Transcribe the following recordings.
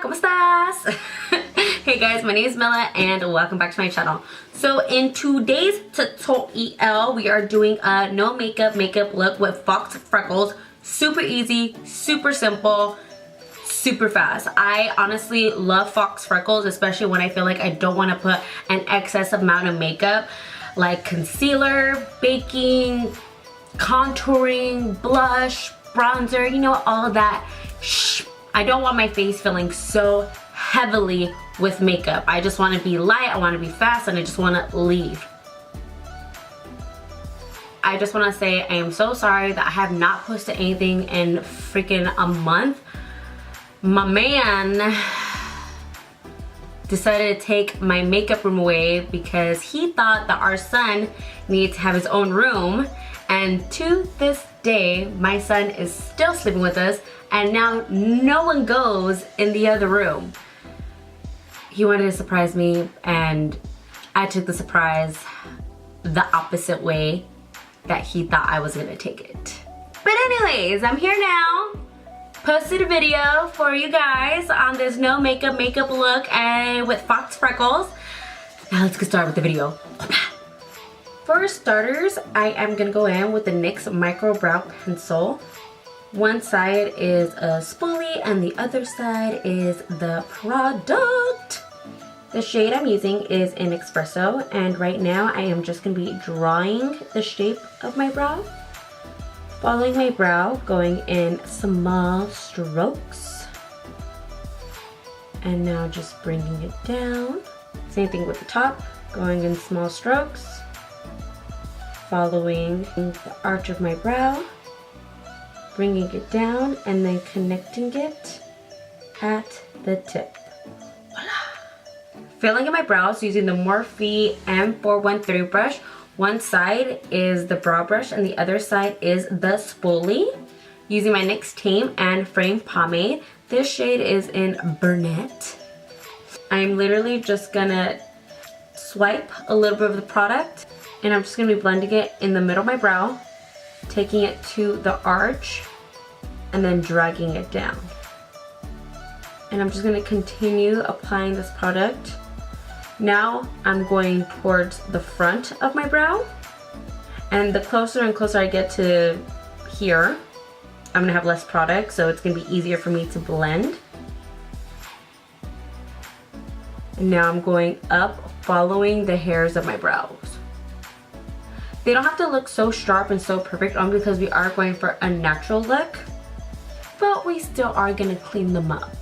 ¿cómo estás? Hey guys, my name is Mela and welcome back to my channel. So in today's tutorial, we are doing a no makeup look with Fox Freckles. Super easy, super simple, super fast. I honestly love Fox Freckles, especially when I feel like I don't want to put an excess amount of makeup like concealer, baking, contouring, blush, bronzer, you know, all of that. I don't want my face feeling so heavily with makeup. I just want to be light, I want to be fast, and I just want to leave. I just want to say I am so sorry that I have not posted anything in freaking a month. My man decided to take my makeup room away because he thought that our son needed to have his own room, and to this day my son is still sleeping with us, and now no one goes in the other room. He wanted to surprise me and I took the surprise the opposite way that he thought I was gonna take it. But anyways, I'm here now. Posted a video for you guys on this no makeup look with Fox Freckles. Now let's get started with the video. For starters, I am gonna go in with the NYX Micro Brow Pencil. One side is a spoolie and the other side is the product. The shade I'm using is in Espresso, and right now I am just gonna be drawing the shape of my brow. Following my brow, going in small strokes. And now just bringing it down. Same thing with the top, going in small strokes. Following the arch of my brow, bringing it down and then connecting it at the tip. Voila! Filling in my brows using the Morphe M413 brush. One side is the brow brush and the other side is the spoolie. Using my NYX Tame and Frame Pomade. This shade is in Brunette. I'm literally just gonna swipe a little bit of the product and I'm just gonna be blending it in the middle of my brow, taking it to the arch, and then dragging it down. And I'm just gonna continue applying this product. Now I'm going towards the front of my brow, and the closer and closer I get to here, I'm gonna have less product, so it's gonna be easier for me to blend. And now I'm going up, following the hairs of my brows. They don't have to look so sharp and so perfect, only because we are going for a natural look, but we still are gonna clean them up,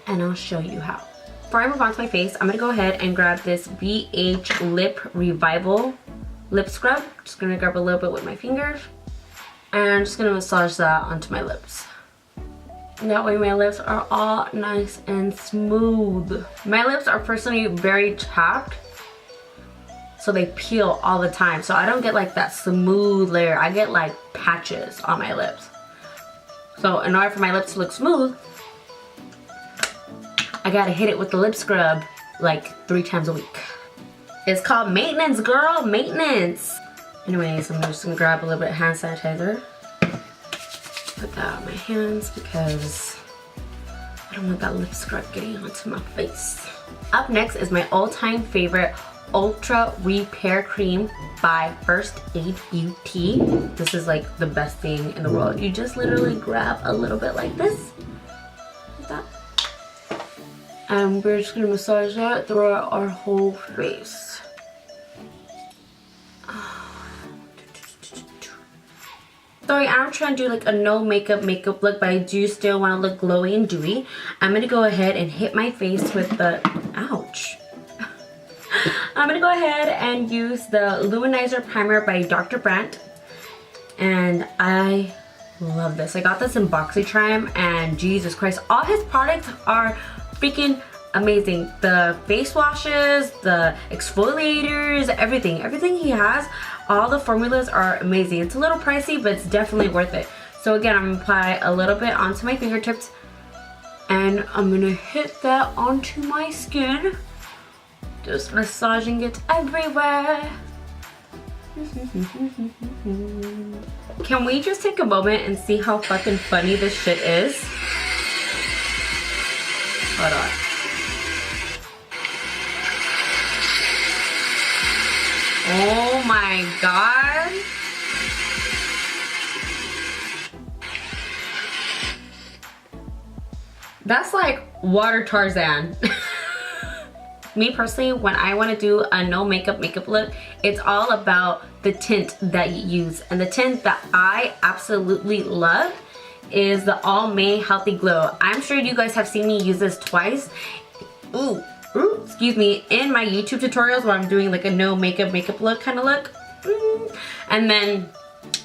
and I'll show you how. Before I move on to my face, I'm gonna go ahead and grab this BH Lip Revival lip scrub. Just gonna grab a little bit with my fingers, and I'm just gonna massage that onto my lips. That way my lips are all nice and smooth. My lips are personally very chapped, so they peel all the time. So I don't get like that smooth layer. I get like patches on my lips. So in order for my lips to look smooth, I gotta hit it with the lip scrub like 3 times a week. It's called maintenance, girl, maintenance. Anyways, I'm just gonna grab a little bit of hand sanitizer. Put that on my hands because I don't want that lip scrub getting onto my face. Up next is my all-time favorite Ultra Repair Cream by First Aid Beauty. This is like the best thing in the world. You just literally grab a little bit like this, like that, and we're just gonna massage that throughout our whole face. Sorry, I'm trying to do like a no makeup look, but I do still want to look glowy and dewy. I'm gonna go ahead and hit my face with the, ouch. I'm gonna go ahead and use the Luminizer Primer by Dr. Brandt, and I love this. I got this in BoxyCharm, and Jesus Christ, all his products are freaking amazing. The face washes, the exfoliators, everything he has, all the formulas are amazing. It's a little pricey, but it's definitely worth it. So again, I'm gonna apply a little bit onto my fingertips, and I'm gonna hit that onto my skin. Just massaging it everywhere. Can we just take a moment and see how fucking funny this shit is? Hold on. Oh my god. That's like water Tarzan. Me personally, when I want to do a no makeup look, it's all about the tint that you use. And the tint that I absolutely love is the Almay Healthy Glow. I'm sure you guys have seen me use this twice. Excuse me, in my YouTube tutorials where I'm doing like a no makeup look kind of look. And then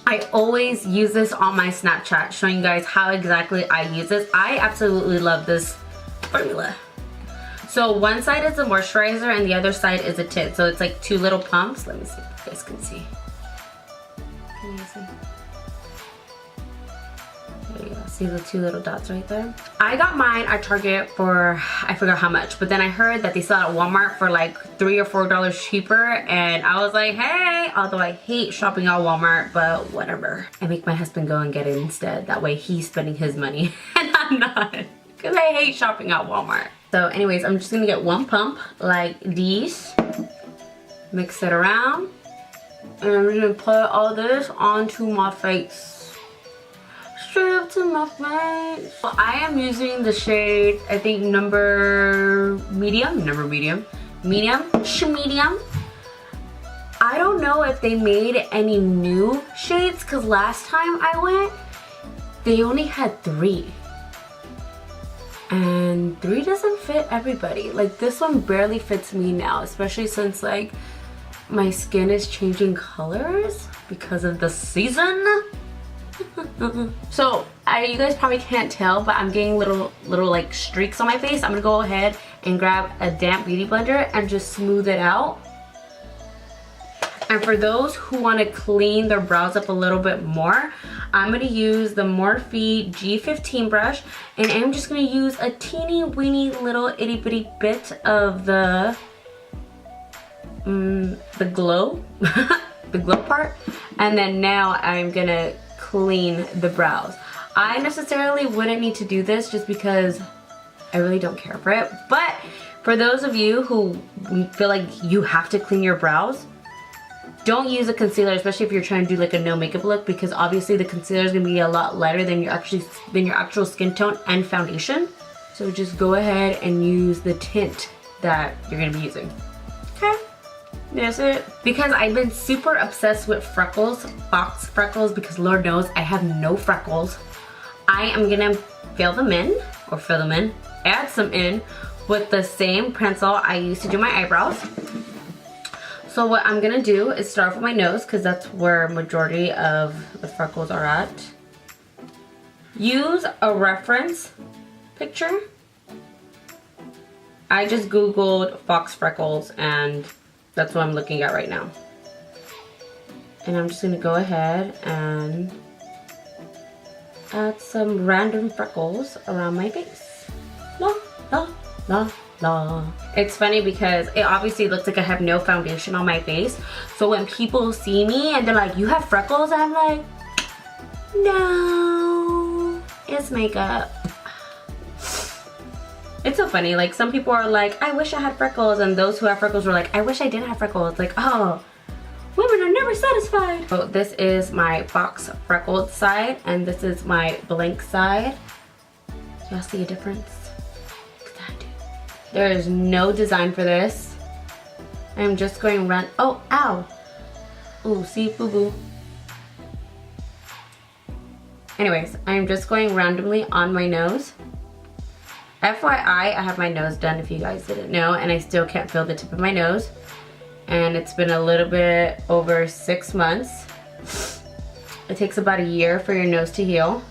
I always use this on my Snapchat, showing you guys how exactly I use this. I absolutely love this formula. So one side is a moisturizer and the other side is a tint. So it's like 2 little pumps. Let me see if you guys can see. Can you see? There you go. See the 2 little dots right there? I got mine at Target for, I forgot how much, but then I heard that they sell it at Walmart for like $3 or $4 cheaper, and I was like, hey, although I hate shopping at Walmart, but whatever. I make my husband go and get it instead. That way he's spending his money and I'm not, because I hate shopping at Walmart. So anyways, I'm just gonna get 1 pump like these, mix it around, and I'm gonna put all this onto my face. Straight up to my face. So I am using the shade, I think medium. I don't know if they made any new shades, because last time I went, they only had 3. And 3 doesn't fit everybody. Like this one barely fits me now, especially since like my skin is changing colors because of the season. So you guys probably can't tell, but I'm getting little like streaks on my face. I'm gonna go ahead and grab a damp beauty blender and just smooth it out. And for those who want to clean their brows up a little bit more, I'm going to use the Morphe G15 brush, and I'm just going to use a teeny weeny little itty bitty bit of the glow, the glow part, and then now I'm going to clean the brows. I necessarily wouldn't need to do this just because I really don't care for it, but for those of you who feel like you have to clean your brows, don't use a concealer, especially if you're trying to do like a no makeup look, because obviously the concealer is going to be a lot lighter than your actual skin tone and foundation. So just go ahead and use the tint that you're going to be using. Okay, that's it. Because I've been super obsessed with freckles, box freckles, because Lord knows I have no freckles. I am going to fill them in, add some in with the same pencil I used to do my eyebrows. So what I'm gonna do is start off with my nose, because that's where majority of the freckles are at. Use a reference picture. I just googled fox freckles and that's what I'm looking at right now. And I'm just gonna go ahead and add some random freckles around my face. La, la, la. It's funny because it obviously looks like I have no foundation on my face. So when people see me and they're like, you have freckles? I'm like, no, it's makeup. It's so funny, like some people are like, I wish I had freckles, and those who have freckles were like, I wish I didn't have freckles. Like, oh, women are never satisfied. So this is my box freckled side and this is my blank side. Y'all see a difference? There is no design for this. I'm just going run. Oh, ow. Ooh, see, boo boo. Anyways, I'm just going randomly on my nose. FYI, I have my nose done if you guys didn't know, and I still can't feel the tip of my nose. And it's been a little bit over 6 months. It takes about a year for your nose to heal.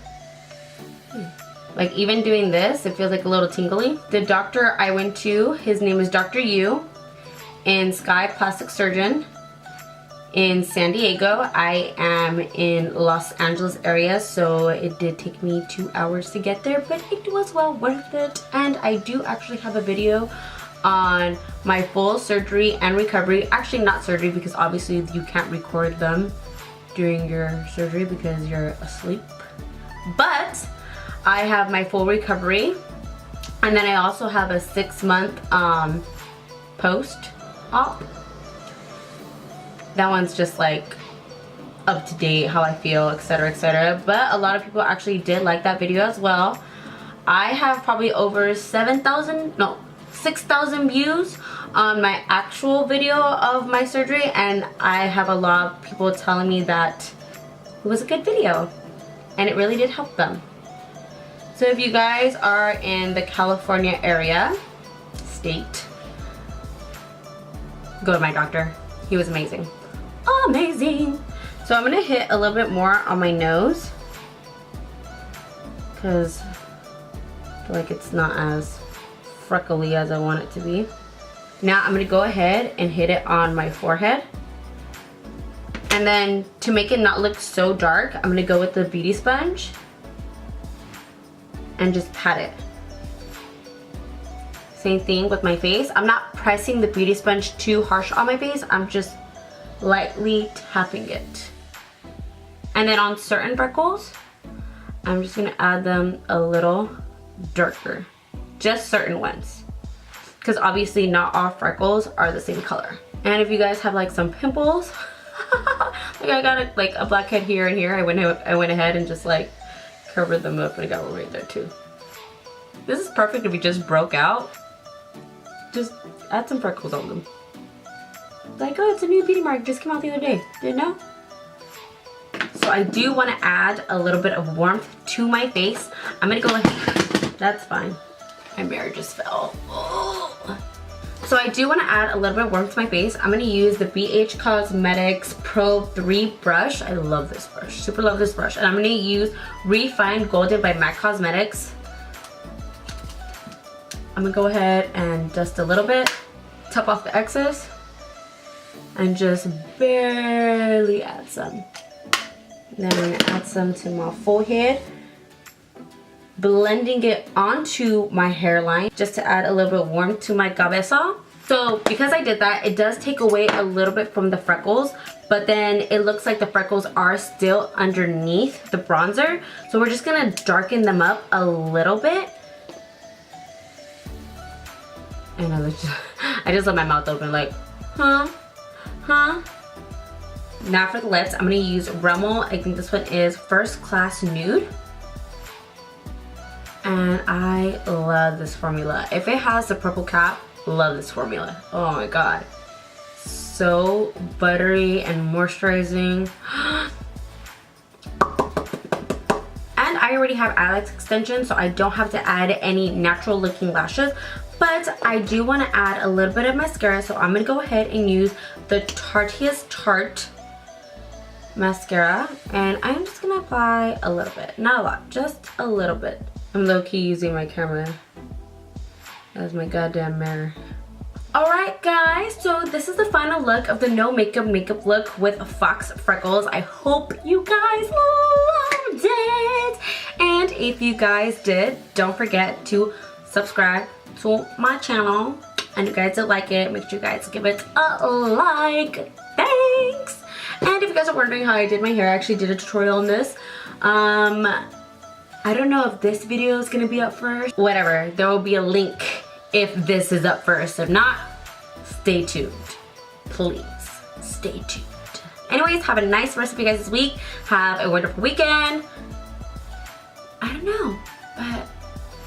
Like even doing this, it feels like a little tingly. The doctor I went to, his name is Dr. Yu in Sky Plastic Surgeon in San Diego. I am in Los Angeles area, so it did take me 2 hours to get there, but it was well worth it. And I do actually have a video on my full surgery and recovery. Actually not surgery, because obviously you can't record them during your surgery because you're asleep. But I have my full recovery And then I also have a 6-month post-op. That one's just like up to date, how I feel, etc, etc. But a lot of people actually did like that video as well. I have probably over 6,000 views on my actual video of my surgery, and I have a lot of people telling me that it was a good video and it really did help them. So if you guys are in the California area, state, go to my doctor. He was amazing. Amazing. So I'm gonna hit a little bit more on my nose because I feel like it's not as freckly as I want it to be. Now I'm gonna go ahead and hit it on my forehead. And then to make it not look so dark, I'm gonna go with the beauty sponge and just pat it. Same thing with my face. I'm not pressing the beauty sponge too harsh on my face. I'm just lightly tapping it. And then on certain freckles, I'm just gonna add them a little darker. Just certain ones. Because obviously not all freckles are the same color. And if you guys have like some pimples, like I got a blackhead here and here, I went ahead and just like covered them up, and I got one right there too. This is perfect if you just broke out. Just add some freckles on them. Like, oh, it's a new beauty mark, just came out the other day. Didn't know? So I do want to add a little bit of warmth to my face. I'm gonna go ahead. That's fine. My mirror just fell. Oh. So I do want to add a little bit of warmth to my face. I'm going to use the BH Cosmetics Pro 3 brush. I love this brush. Super love this brush. And I'm going to use Refined Golden by MAC Cosmetics. I'm going to go ahead and dust a little bit. Top off the excess. And just barely add some. Then I'm going to add some to my forehead. Blending it onto my hairline just to add a little bit of warmth to my cabeza. So because I did that, it does take away a little bit from the freckles, but then it looks like the freckles are still underneath the bronzer. So we're just gonna darken them up a little bit. And I just let my mouth open like, huh? Now for the lips, I'm gonna use Rimmel. I think this one is First Class Nude. And I love this formula. If it has the purple cap, love this formula. Oh my god. So buttery and moisturizing. And I already have eyelash extensions, so I don't have to add any natural looking lashes. But I do want to add a little bit of mascara, so I'm going to go ahead and use the Tarteist Tarte mascara. And I'm just going to apply a little bit. Not a lot, just a little bit. I'm low-key using my camera as my goddamn mirror. Alright guys, so this is the final look of the no makeup look with Fox Freckles. I hope you guys loved it. And if you guys did, don't forget to subscribe to my channel. And if you guys did like it, make sure you guys give it a like. Thanks! And if you guys are wondering how I did my hair, I actually did a tutorial on this. I don't know if this video is gonna be up first. Whatever, there will be a link if this is up first. If not, stay tuned. Please, stay tuned. Anyways, have a nice rest of you guys this week. Have a wonderful weekend. I don't know, but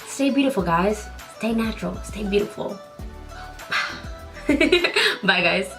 stay beautiful, guys. Stay natural, stay beautiful. Bye, guys.